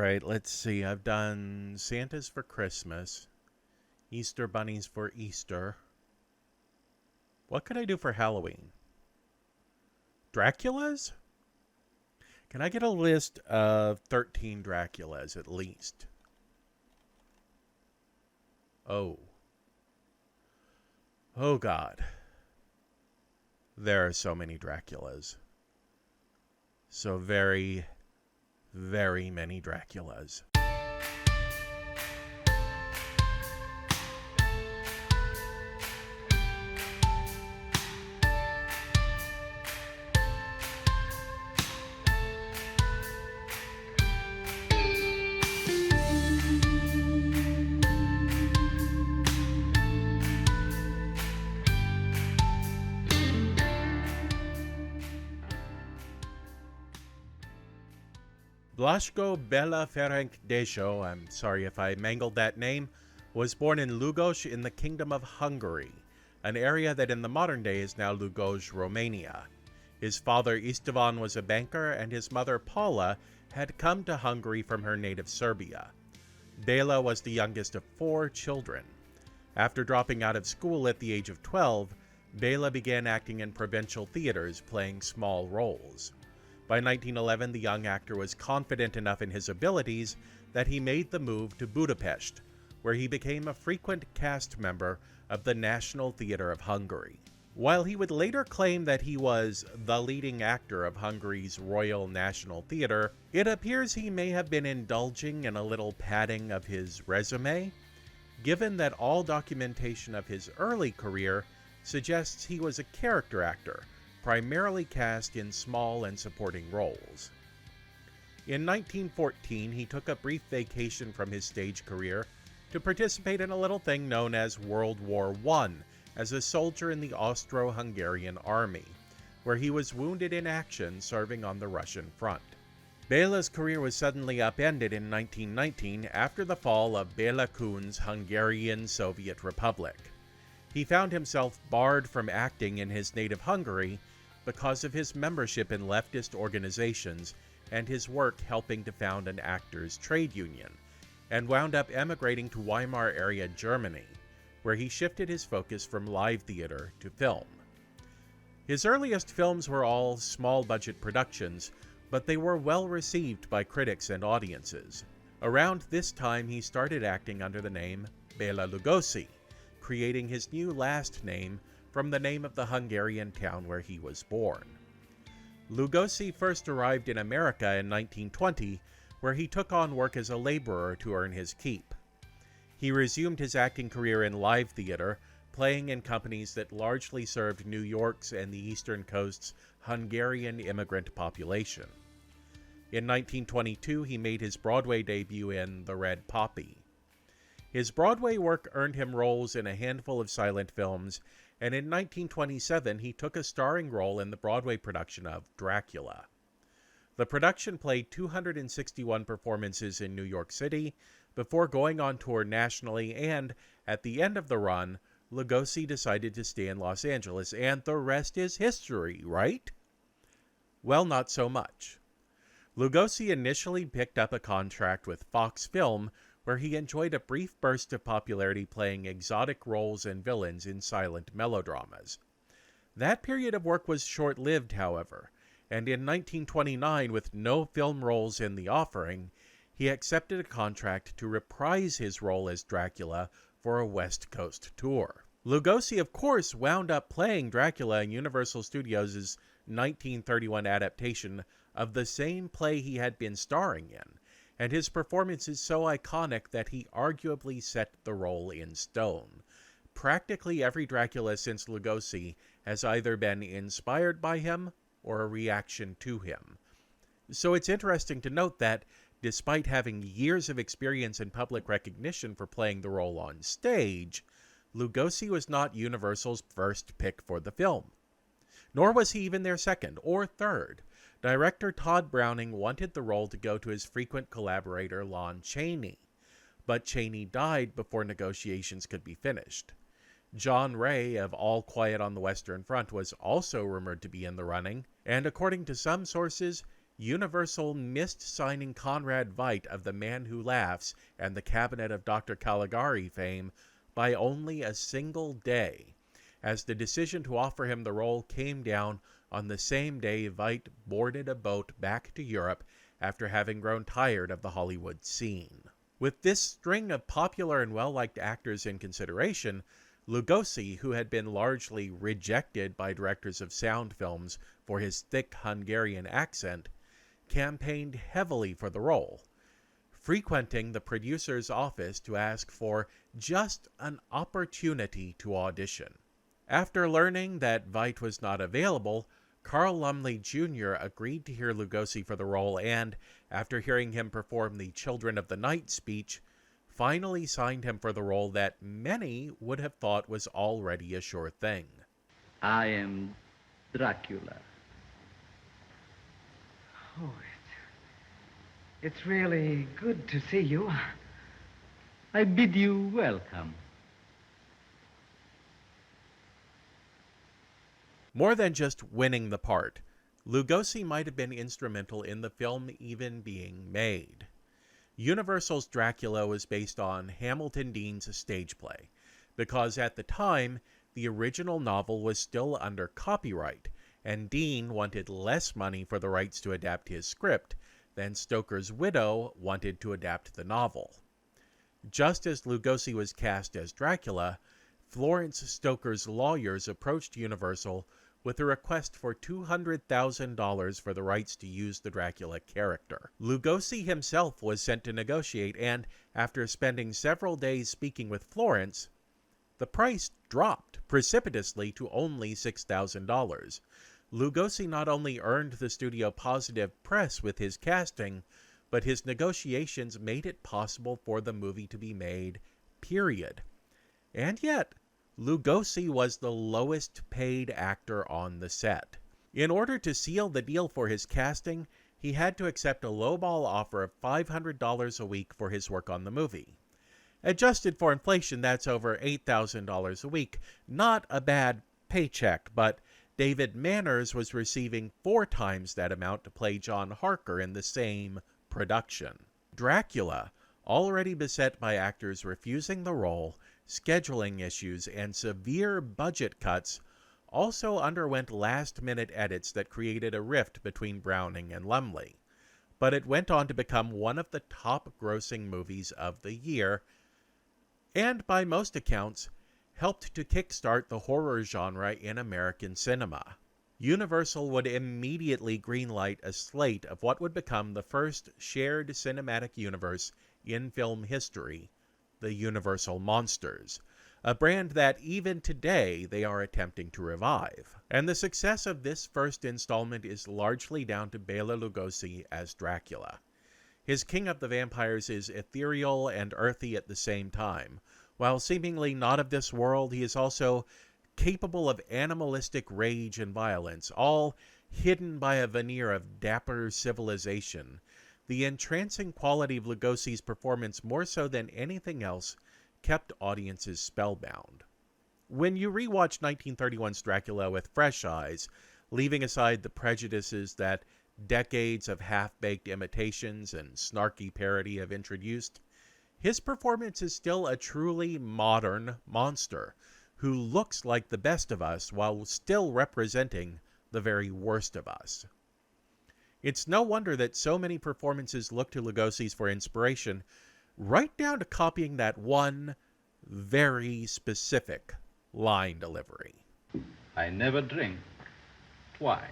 right, let's see. I've done Santas for Christmas, Easter bunnies for Easter. What could I do for Halloween? Draculas? Can I get a list of 13 Draculas at least? Oh. Oh, God. There are so many Draculas. So very, very many Draculas. Blasco Bela Ferenc I'm sorry if I mangled that name, was born in Lugoj in the Kingdom of Hungary, an area that in the modern day is now Lugoj, Romania. His father Istvan was a banker and his mother Paula had come to Hungary from her native Serbia. Bela was the youngest of 4 children. After dropping out of school at the age of 12, Bela began acting in provincial theaters, playing small roles. By 1911, the young actor was confident enough in his abilities that he made the move to Budapest, where he became a frequent cast member of the National Theatre of Hungary. While he would later claim that he was the leading actor of Hungary's Royal National Theatre, it appears he may have been indulging in a little padding of his resume, given that all documentation of his early career suggests he was a character actor, primarily cast in small and supporting roles. In 1914, he took a brief vacation from his stage career to participate in a little thing known as World War I as a soldier in the Austro-Hungarian army, where he was wounded in action serving on the Russian front. Bela's career was suddenly upended in 1919 after the fall of Bela Kun's Hungarian Soviet Republic. He found himself barred from acting in his native Hungary because of his membership in leftist organizations and his work helping to found an actors' trade union, and wound up emigrating to Weimar area Germany, where he shifted his focus from live theater to film. His earliest films were all small-budget productions, but they were well received by critics and audiences. Around this time, he started acting under the name Bela Lugosi, creating his new last name from the name of the Hungarian town where he was born. Lugosi first arrived in America in 1920, where he took on work as a laborer to earn his keep. He resumed his acting career in live theater, playing in companies that largely served New York's and the Eastern Coast's Hungarian immigrant population. In 1922, he made his Broadway debut in The Red Poppy. His Broadway work earned him roles in a handful of silent films, and in 1927 he took a starring role in the Broadway production of Dracula. The production played 261 performances in New York City before going on tour nationally, and at the end of the run, Lugosi decided to stay in Los Angeles, and the rest is history, right? Well, not so much. Lugosi initially picked up a contract with Fox Film, where he enjoyed a brief burst of popularity playing exotic roles and villains in silent melodramas. That period of work was short-lived, however, and in 1929, with no film roles in the offering, he accepted a contract to reprise his role as Dracula for a West Coast tour. Lugosi, of course, wound up playing Dracula in Universal Studios' 1931 adaptation of the same play he had been starring in, and his performance is so iconic that he arguably set the role in stone. Practically every Dracula since Lugosi has either been inspired by him or a reaction to him. So it's interesting to note that, despite having years of experience and public recognition for playing the role on stage, Lugosi was not Universal's first pick for the film. Nor was he even their second or third. Director Todd Browning wanted the role to go to his frequent collaborator Lon Chaney, but Chaney died before negotiations could be finished. John Ray of All Quiet on the Western Front was also rumored to be in the running, and according to some sources, Universal missed signing Conrad Veidt of The Man Who Laughs and The Cabinet of Dr. Caligari fame by only a single day, as the decision to offer him the role came down on the same day Veidt boarded a boat back to Europe after having grown tired of the Hollywood scene. With this string of popular and well-liked actors in consideration, Lugosi, who had been largely rejected by directors of sound films for his thick Hungarian accent, campaigned heavily for the role, frequenting the producer's office to ask for just an opportunity to audition. After learning that Veidt was not available, Carl Lumbly Jr. agreed to hear Lugosi for the role and, after hearing him perform the Children of the Night speech, finally signed him for the role that many would have thought was already a sure thing. I am Dracula. Oh, it's really good to see you. I bid you welcome. More than just winning the part, Lugosi might have been instrumental in the film even being made. Universal's Dracula was based on Hamilton Dean's stage play, because at the time, the original novel was still under copyright, and Dean wanted less money for the rights to adapt his script than Stoker's widow wanted to adapt the novel. Just as Lugosi was cast as Dracula, Florence Stoker's lawyers approached Universal with a request for $200,000 for the rights to use the Dracula character. Lugosi himself was sent to negotiate, and after spending several days speaking with Florence, the price dropped precipitously to only $6,000. Lugosi not only earned the studio positive press with his casting, but his negotiations made it possible for the movie to be made, period. And yet, Lugosi was the lowest paid actor on the set. In order to seal the deal for his casting, he had to accept a lowball offer of $500 a week for his work on the movie. Adjusted for inflation, that's over $8,000 a week. Not a bad paycheck, but David Manners was receiving 4 times that amount to play John Harker in the same production. Dracula, already beset by actors refusing the role, scheduling issues, and severe budget cuts, also underwent last-minute edits that created a rift between Browning and Lumbly. But it went on to become one of the top-grossing movies of the year, and by most accounts, helped to kickstart the horror genre in American cinema. Universal would immediately greenlight a slate of what would become the first shared cinematic universe in film history, the Universal Monsters, a brand that even today they are attempting to revive. And the success of this first installment is largely down to Bela Lugosi as Dracula. His King of the Vampires is ethereal and earthy at the same time. While seemingly not of this world, he is also capable of animalistic rage and violence, all hidden by a veneer of dapper civilization. The entrancing quality of Lugosi's performance, more so than anything else, kept audiences spellbound. When you rewatch 1931's Dracula with fresh eyes, leaving aside the prejudices that decades of half-baked imitations and snarky parody have introduced, his performance is still a truly modern monster who looks like the best of us while still representing the very worst of us. It's no wonder that so many performances look to Lugosi's for inspiration, right down to copying that one very specific line delivery. I never drink. Why?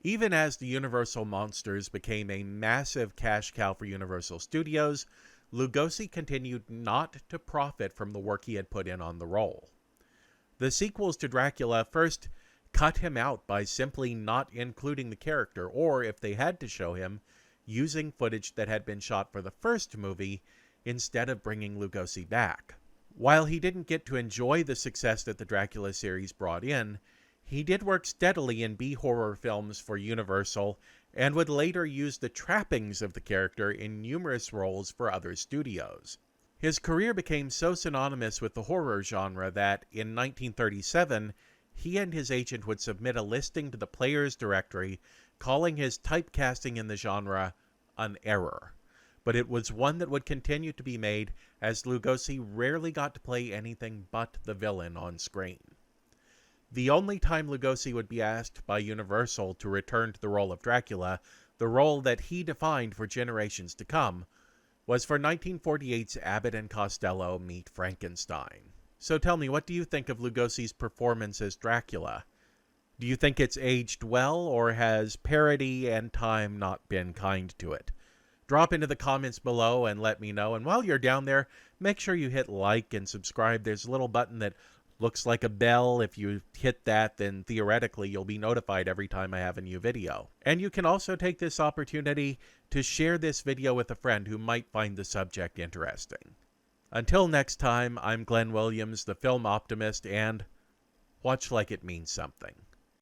Even as the Universal Monsters became a massive cash cow for Universal Studios, Lugosi continued not to profit from the work he had put in on the role. The sequels to Dracula first cut him out by simply not including the character, or if they had to show him, using footage that had been shot for the first movie instead of bringing Lugosi back. While he didn't get to enjoy the success that the Dracula series brought in, he did work steadily in B-horror films for Universal and would later use the trappings of the character in numerous roles for other studios. His career became so synonymous with the horror genre that, in 1937, he and his agent would submit a listing to the Players Directory calling his typecasting in the genre an error. But it was one that would continue to be made, as Lugosi rarely got to play anything but the villain on screen. The only time Lugosi would be asked by Universal to return to the role of Dracula, the role that he defined for generations to come, was for 1948's Abbott and Costello Meet Frankenstein. So tell me, what do you think of Lugosi's performance as Dracula? Do you think it's aged well, or has parody and time not been kind to it? Drop into the comments below and let me know. And while you're down there, make sure you hit like and subscribe. There's a little button that looks like a bell. If you hit that, then theoretically you'll be notified every time I have a new video. And you can also take this opportunity to share this video with a friend who might find the subject interesting. Until next time, I'm Glen Williams, the film optimist, and watch like it means something.